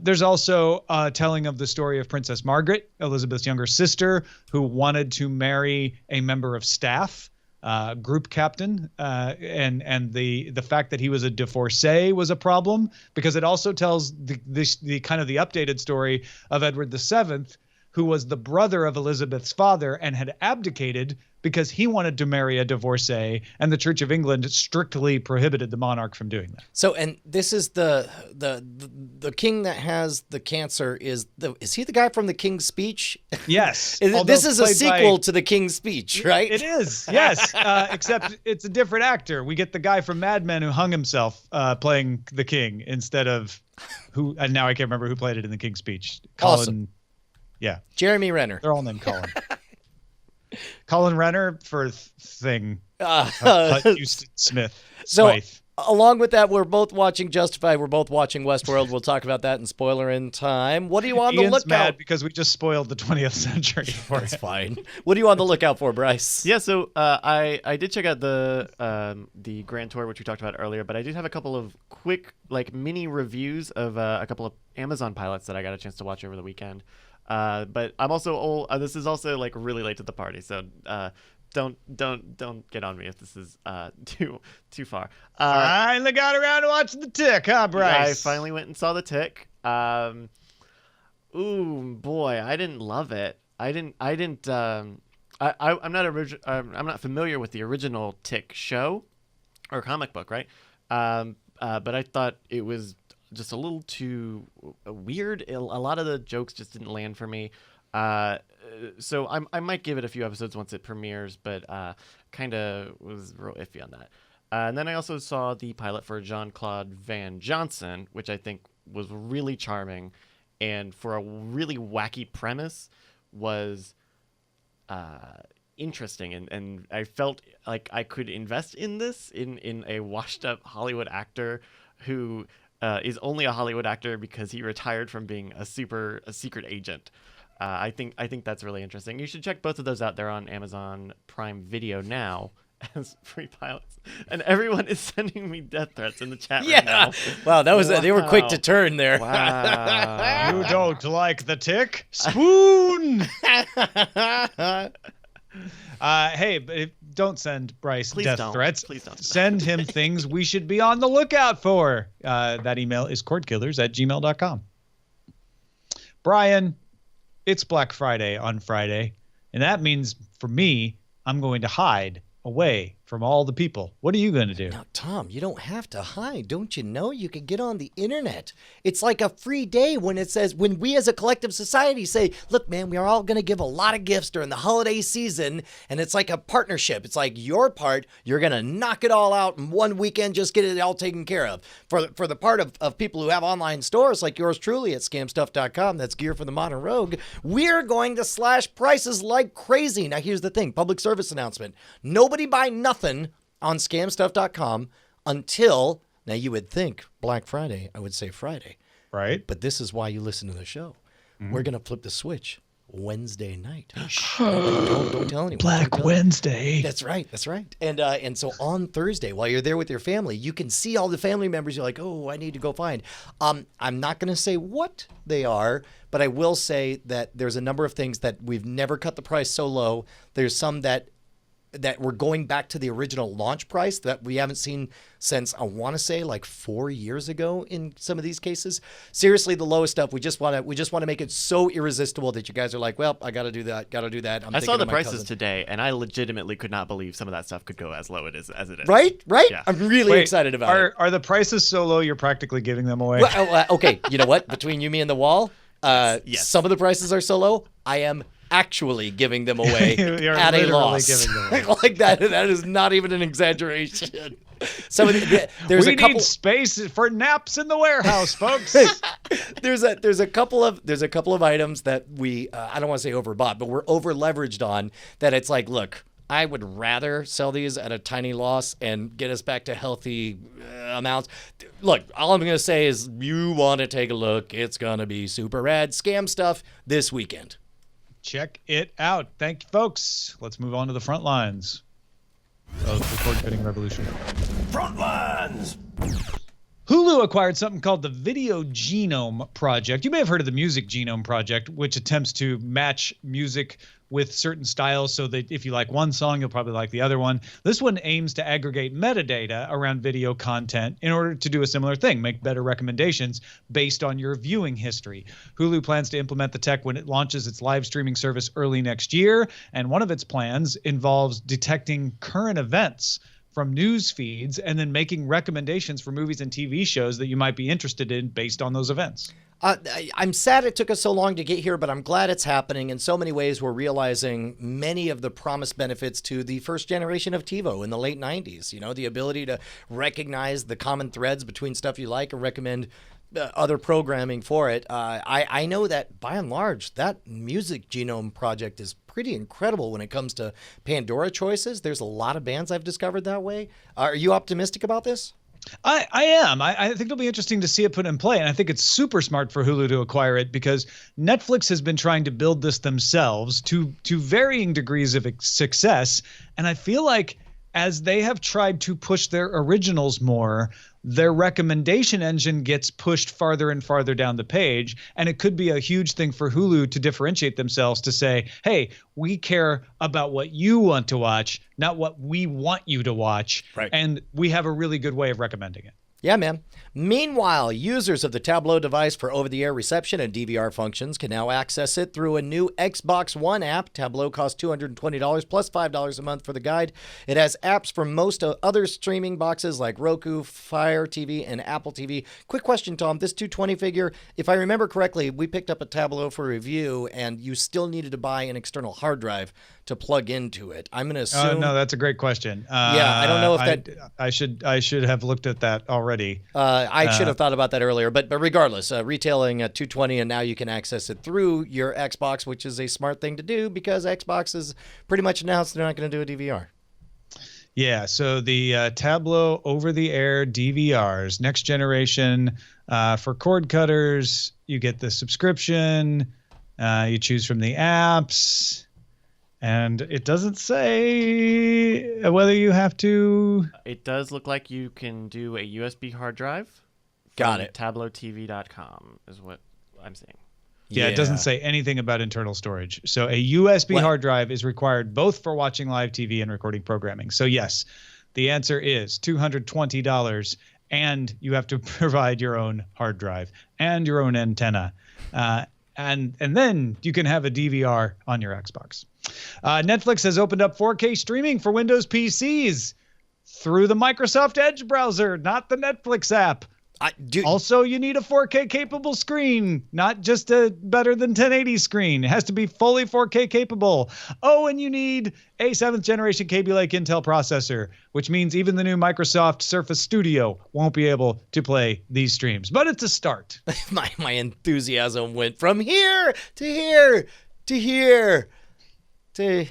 There's also a telling of the story of Princess Margaret, Elizabeth's younger sister, who wanted to marry a member of staff, group captain, and the fact that he was a divorcee was a problem, because it also tells the kind of the updated story of Edward VII, who was the brother of Elizabeth's father and had abdicated because he wanted to marry a divorcee, and the Church of England strictly prohibited the monarch from doing that. So, and this is the king that has the cancer is he the guy from the King's Speech? Yes. This is a sequel to the King's Speech, right? It is, yes. Except it's a different actor. We get the guy from Mad Men who hung himself playing the king instead of who, and now I can't remember who played it in the King's Speech. Colin. Awesome. Yeah. Jeremy Renner. They're all named Colin. Colin Renner for Thing. Houston Smith. So, Smythe. along with that, we're both watching Justified. We're both watching Westworld. We'll talk about that in spoiler in time. What are you on the Ian's lookout? mad because we just spoiled the 20th century for That's him. fine. What are you on the lookout for, Bryce? Yeah, so I did check out the Grand Tour, which we talked about earlier, but I did have a couple of quick mini reviews of a couple of Amazon pilots that I got a chance to watch over the weekend. But I'm also old. This is also really late to the party, so don't get on me if this is too far. Finally got around to watching The Tick, huh, Bryce? I finally went and saw The Tick. Ooh boy, I didn't love it. I'm not familiar with the original Tick show or comic book, right? But I thought it was just a little too weird. A lot of the jokes just didn't land for me. So I might give it a few episodes once it premieres, but kind of was real iffy on that. And then I also saw the pilot for Jean-Claude Van Johnson, which I think was really charming, and for a really wacky premise was interesting, and I felt like I could invest in this in a washed up Hollywood actor who is only a Hollywood actor because he retired from being a secret agent. I think that's really interesting. You should check both of those out. They're on Amazon Prime Video now as free pilots, and everyone is sending me death threats in the chat right now. Wow, that was they were quick to turn there. Wow. You don't like The Tick? Spoon! Hey, but don't send Bryce death threats. Please don't. Send him things we should be on the lookout for. That email is cordkillers@gmail.com. Brian, it's Black Friday on Friday, and that means for me, I'm going to hide away from all the people. What are you going to do? Now, Tom, you don't have to hide. Don't you know? You can get on the internet. It's like a free day when we as a collective society say, look, man, we are all going to give a lot of gifts during the holiday season. And it's like a partnership. It's like your part, you're going to knock it all out in one weekend, just get it all taken care of. For the part of people who have online stores like yours truly at scamstuff.com, that's gear for the modern rogue, we're going to slash prices like crazy. Now, here's the thing. Public service announcement. Nobody buy nothing on scamstuff.com until, now you would think Black Friday, I would say Friday. Right. But this is why you listen to the show. We're going to flip the switch Wednesday night. Shh, don't tell anyone. Black Don't tell Wednesday. That's right. That's right. And so on Thursday, while you're there with your family, you can see all the family members you're like, oh, I need to go find. I'm not going to say what they are, but I will say that there's a number of things that we've never cut the price so low. There's some that we're going back to the original launch price that we haven't seen since, I want to say, like 4 years ago in some of these cases. Seriously, the lowest stuff, we just want to make it so irresistible that you guys are like, well, I got to do that. I saw the prices today, and I legitimately could not believe some of that stuff could go as low as it is. Right? Yeah. I'm really excited about it. Are the prices so low you're practically giving them away? Well, okay, you know what? Between you, me, and the wall, Yes. some of the prices are so low, I am actually giving them away You're at a literally loss. giving them away. Like that is not even an exaggeration. Some of there's we a couple need space for naps in the warehouse, folks. there's a couple of items that we I don't want to say overbought, but we're over leveraged on, that it's like, look, I would rather sell these at a tiny loss and get us back to healthy amounts. Look, all I'm going to say is you want to take a look. It's going to be super rad scam stuff this weekend. Check it out. Thank you, folks. Let's move on to the front lines of the cord cutting revolution. Front lines! Hulu acquired something called the Video Genome Project. You may have heard of the Music Genome Project, which attempts to match music with certain styles so that if you like one song, you'll probably like the other one. This one aims to aggregate metadata around video content in order to do a similar thing, make better recommendations based on your viewing history. Hulu plans to implement the tech when it launches its live streaming service early next year, and one of its plans involves detecting current events from news feeds and then making recommendations for movies and TV shows that you might be interested in based on those events. I'm sad it took us so long to get here, but I'm glad it's happening. In so many ways, we're realizing many of the promised benefits to the first generation of TiVo in the late 90s. You know, the ability to recognize the common threads between stuff you like and recommend other programming for it. I know that by and large, that Music Genome Project is pretty incredible when it comes to Pandora choices. There's a lot of bands I've discovered that way. Are you optimistic about this? I am. I think it'll be interesting to see it put in play. And I think it's super smart for Hulu to acquire it because Netflix has been trying to build this themselves to varying degrees of success. And I feel like as they have tried to push their originals more, their recommendation engine gets pushed farther and farther down the page. And it could be a huge thing for Hulu to differentiate themselves to say, hey, we care about what you want to watch, not what we want you to watch. Right. And we have a really good way of recommending it. Yeah, man. Meanwhile, users of the Tableau device for over-the-air reception and DVR functions can now access it through a new Xbox One app. Tableau costs $220 plus $5 a month for the guide. It has apps for most other streaming boxes like Roku, Fire TV, and Apple TV. Quick question, Tom. This $220 figure, if I remember correctly, we picked up a Tableau for review, and you still needed to buy an external hard drive to plug into it. I'm going to assume. No, that's a great question. Yeah, I don't know if that. I should have looked at that already. I should have thought about that earlier, but regardless, retailing at $220, and now you can access it through your Xbox, which is a smart thing to do because Xbox has pretty much announced they're not going to do a DVR. Yeah, so the Tableau over-the-air DVRs, next generation for cord cutters, you get the subscription, you choose from the apps, and it doesn't say whether you have to. It does look like you can do a USB hard drive. Got it. TableauTV.com is what I'm saying. Yeah, it doesn't say anything about internal storage. So a USB hard drive is required both for watching live TV and recording programming. So yes, the answer is $220, and you have to provide your own hard drive and your own antenna. And then you can have a DVR on your Xbox. Netflix has opened up 4K streaming for Windows PCs through the Microsoft Edge browser, not the Netflix app. Also, you need a 4K capable screen, not just a better than 1080 screen. It has to be fully 4K capable. Oh, and you need a 7th generation Kaby Lake Intel processor, which means even the new Microsoft Surface Studio won't be able to play these streams. But it's a start. My enthusiasm went from here to here to here to...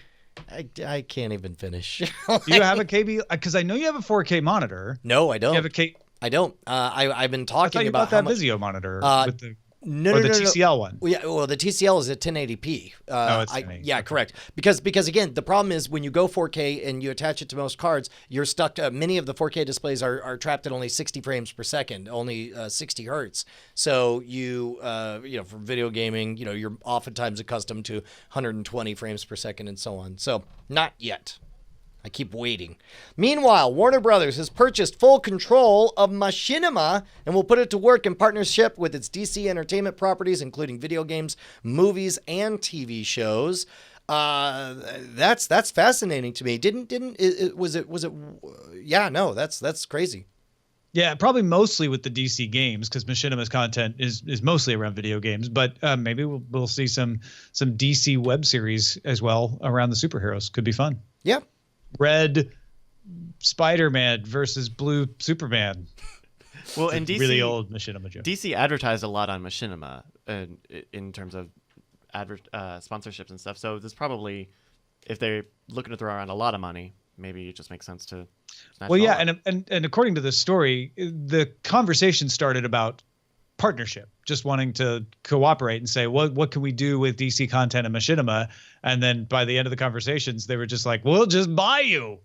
I can't even finish. Do you have a KB? Because I know you have a 4K monitor. No, I don't. You have a K. I don't. I've been talking I thought you about bought that Vizio monitor with the No, or no, the no, no. TCL one. Well, yeah, well, the TCL is at 1080p. It's 1080p. Yeah, correct. Because again, the problem is when you go 4K and you attach it to most cards, you're stuck. Many of the 4K displays are trapped at only 60 frames per second, only 60 hertz. So for video gaming, you're oftentimes accustomed to 120 frames per second and so on. So not yet. I keep waiting. Meanwhile, Warner Brothers has purchased full control of Machinima and will put it to work in partnership with its DC Entertainment properties, including video games, movies, and TV shows. That's fascinating to me. Yeah, no, that's crazy. Yeah, probably mostly with the DC games because Machinima's content is mostly around video games, but maybe we'll see some DC web series as well around the superheroes. Could be fun. Yeah. Red Spider-Man versus Blue Superman. Well, and DC really old Machinima joke. DC advertised a lot on Machinima in terms of sponsorships and stuff. So this probably, if they're looking to throw around a lot of money, maybe it just makes sense to. Well, yeah, and according to this story, the conversation started about partnership, just wanting to cooperate and say, what can we do with DC content and Machinima? And then by the end of the conversations, they were just like, we'll just buy you.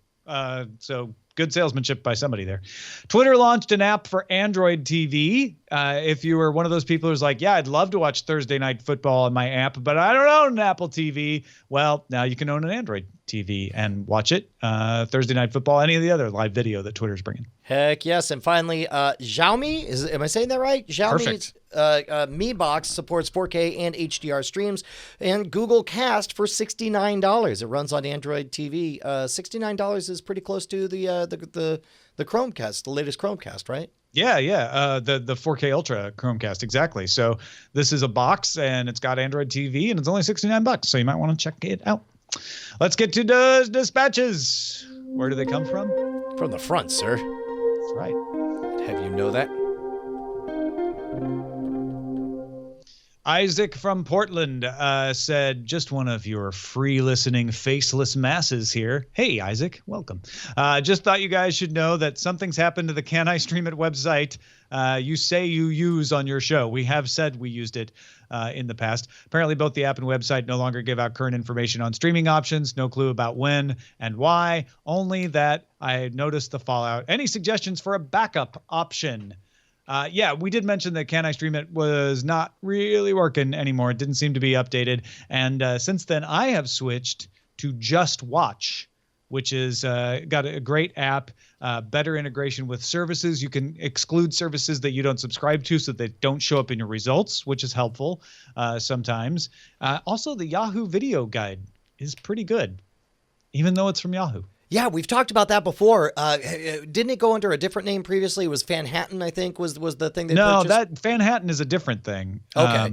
So good salesmanship by somebody there. Twitter launched an app for Android TV. If you were one of those people who's like, yeah, I'd love to watch Thursday Night Football on my app, but I don't own an Apple TV. Well, now you can own an Android TV and watch it. Thursday Night Football, any of the other live video that Twitter's bringing. Heck yes. And finally, Xiaomi, am I saying that right? Xiaomi's Mi Box supports 4K and HDR streams, and Google Cast for $69. It runs on Android TV. $69 is pretty close to the Chromecast, the latest Chromecast, right? Yeah. The 4K Ultra Chromecast, exactly. So this is a box, and it's got Android TV, and it's only $69. So you might want to check it out. Let's get to the dispatches. Where do they come from? From the front, sir. That's right. Have you know that? Isaac from Portland said, just one of your free listening faceless masses here. Hey, Isaac, welcome. Just thought you guys should know that something's happened to the Can I Stream It website you say you use on your show. We have said we used it in the past. Apparently, both the app and website no longer give out current information on streaming options. No clue about when and why, only that I noticed the fallout. Any suggestions for a backup option? Yeah, we did mention that Can I Stream It was not really working anymore. It didn't seem to be updated. And since then, I have switched to Just Watch, which is got a great app, better integration with services. You can exclude services that you don't subscribe to so they don't show up in your results, which is helpful sometimes. Also, the Yahoo video guide is pretty good, even though it's from Yahoo. Yeah, we've talked about that before. Didn't it go under a different name previously? It was Fanhattan, I think, was the thing they purchased? That Fanhattan is a different thing. Okay.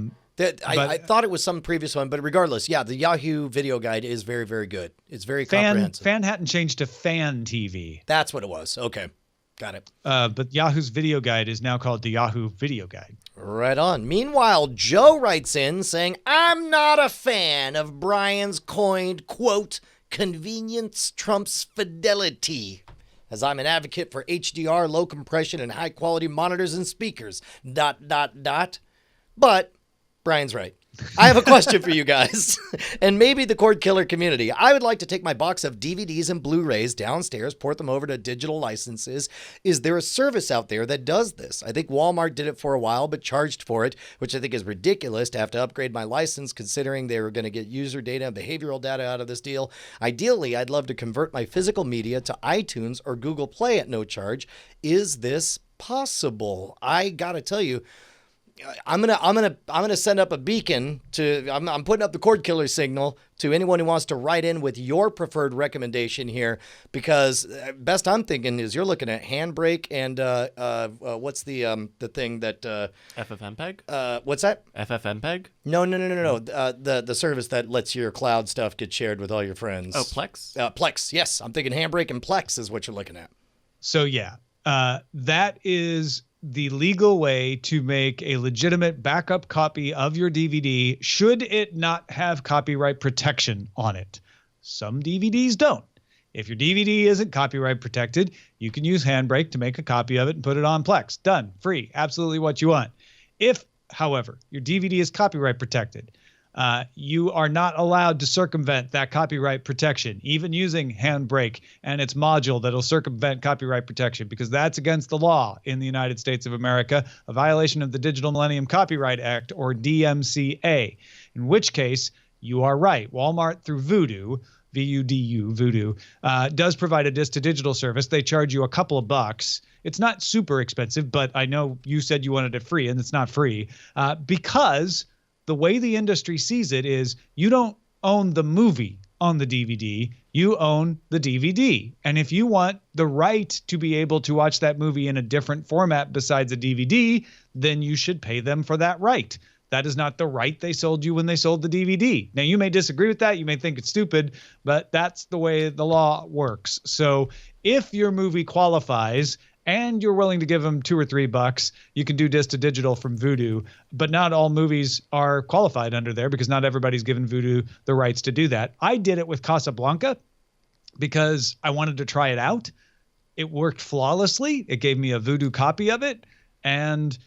I thought it was some previous one, but regardless, yeah, the Yahoo video guide is very, very good. It's very comprehensive. Fanhattan changed to Fan TV. That's what it was. Okay. Got it. But Yahoo's video guide is now called the Yahoo Video Guide. Right on. Meanwhile, Joe writes in saying, I'm not a fan of Brian's coined, quote, convenience trumps fidelity, as I'm an advocate for HDR, low compression, and high quality monitors and speakers, ... But Brian's right. I have a question for you guys, and maybe the Cord Killer community. I would like to take my box of DVDs and Blu-rays downstairs, port them over to digital licenses. Is there a service out there that does this? I think Walmart did it for a while, but charged for it, which I think is ridiculous to have to upgrade my license, considering they were going to get user data and behavioral data out of this deal. Ideally, I'd love to convert my physical media to iTunes or Google Play at no charge. Is this possible? I gotta tell you, I'm gonna send up a beacon to. I'm putting up the Cord Killer signal to anyone who wants to write in with your preferred recommendation here, because best I'm thinking is you're looking at Handbrake and what's the thing that FFmpeg? What's that? FFmpeg? No. The service that lets your cloud stuff get shared with all your friends. Oh, Plex? Plex. Yes, I'm thinking Handbrake and Plex is what you're looking at. So yeah, that is the legal way to make a legitimate backup copy of your DVD, should it not have copyright protection on it. Some DVDs don't. If your DVD isn't copyright protected, you can use Handbrake to make a copy of it and put it on Plex. Done. Free. Absolutely what you want. If However, your DVD is copyright protected. You are not allowed to circumvent that copyright protection, even using Handbrake and its module that'll circumvent copyright protection, because that's against the law in the United States of America, a violation of the Digital Millennium Copyright Act, or DMCA, in which case you are right. Walmart through Vudu, V-U-D-U, Vudu, does provide a disc-to-digital service. They charge you a couple of bucks. It's not super expensive, but I know you said you wanted it free, and it's not free, because the way the industry sees it is you don't own the movie on the DVD, you own the DVD. And if you want the right to be able to watch that movie in a different format besides a DVD, then you should pay them for that right. That is not the right they sold you when they sold the DVD. Now, you may disagree with that. You may think it's stupid, but that's the way the law works. So if your movie qualifies and you're willing to give them $2 or $3, you can do disc to digital from Vudu. But not all movies are qualified under there because not everybody's given Vudu the rights to do that. I did it with Casablanca because I wanted to try it out. It worked flawlessly. It gave me a Vudu copy of it. And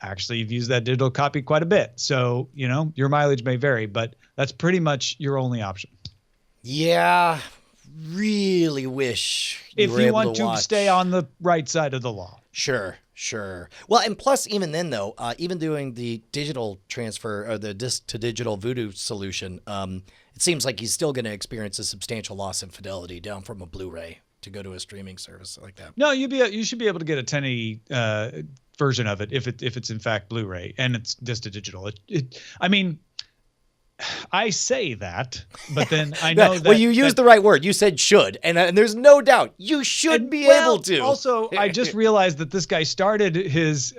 actually, you've used that digital copy quite a bit. So, your mileage may vary, but that's pretty much your only option. Yeah. Really wish if you want to stay on the right side of the law. Sure. Well, and plus, even then, though, even doing the digital transfer or the disc to digital Vudu solution, it seems like he's still going to experience a substantial loss in fidelity down from a Blu-ray to go to a streaming service like that. No, you should be able to get a 1080 version of it if it's in fact Blu-ray and it's disc to digital. I say that, but then I know that. Well, you used the right word. You said should, and there's no doubt you should be able to. Also, I just realized that this guy started his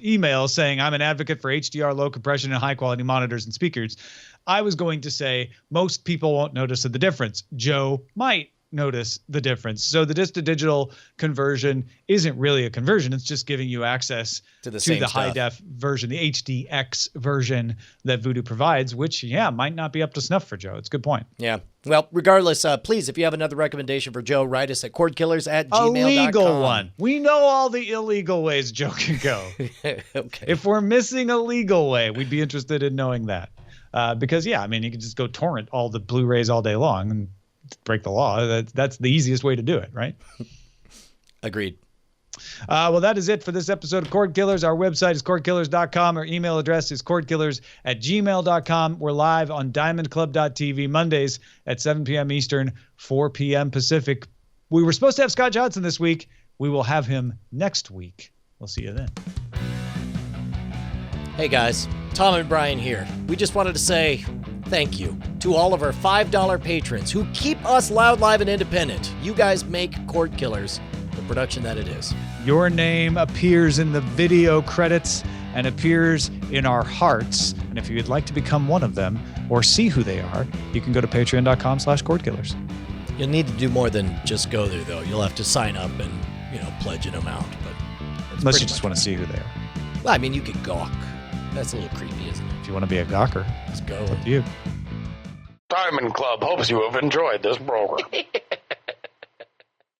email saying, "I'm an advocate for HDR, low compression, and high quality monitors and speakers." I was going to say most people won't notice the difference. Joe might notice the difference. So the disc to digital conversion isn't really a conversion. It's just giving you access to the high def version, the HDX version that Vudu provides, which might not be up to snuff for Joe. It's a good point. Yeah. Well, regardless, please, if you have another recommendation for Joe, write us at cordkillers@gmail.com. A legal one. We know all the illegal ways Joe can go. Okay. If we're missing a legal way, we'd be interested in knowing that. Because you can just go torrent all the Blu-rays all day long and break the law. That's the easiest way to do it, right? Agreed. Well, that is it for this episode of Cord Killers. Our website is cordkillers.com. Our email address is cordkillers@gmail.com. We're live on diamondclub.tv Mondays at 7 p.m. Eastern, 4 p.m. Pacific. We were supposed to have Scott Johnson this week. We will have him next week. We'll see you then. Hey guys, Tom and Brian here. We just wanted to say thank you to all of our $5 patrons who keep us loud, live, and independent. You guys make Cord Killers the production that it is. Your name appears in the video credits and appears in our hearts. And if you'd like to become one of them or see who they are, you can go to patreon.com/cordkillers. You'll need to do more than just go there, though. You'll have to sign up and, pledge an amount. But unless you just want to see who they are. Well, you could gawk. That's a little creepy, isn't it? If you want to be a gawker, let's go. It's up to you. Diamond Club hopes you have enjoyed this program.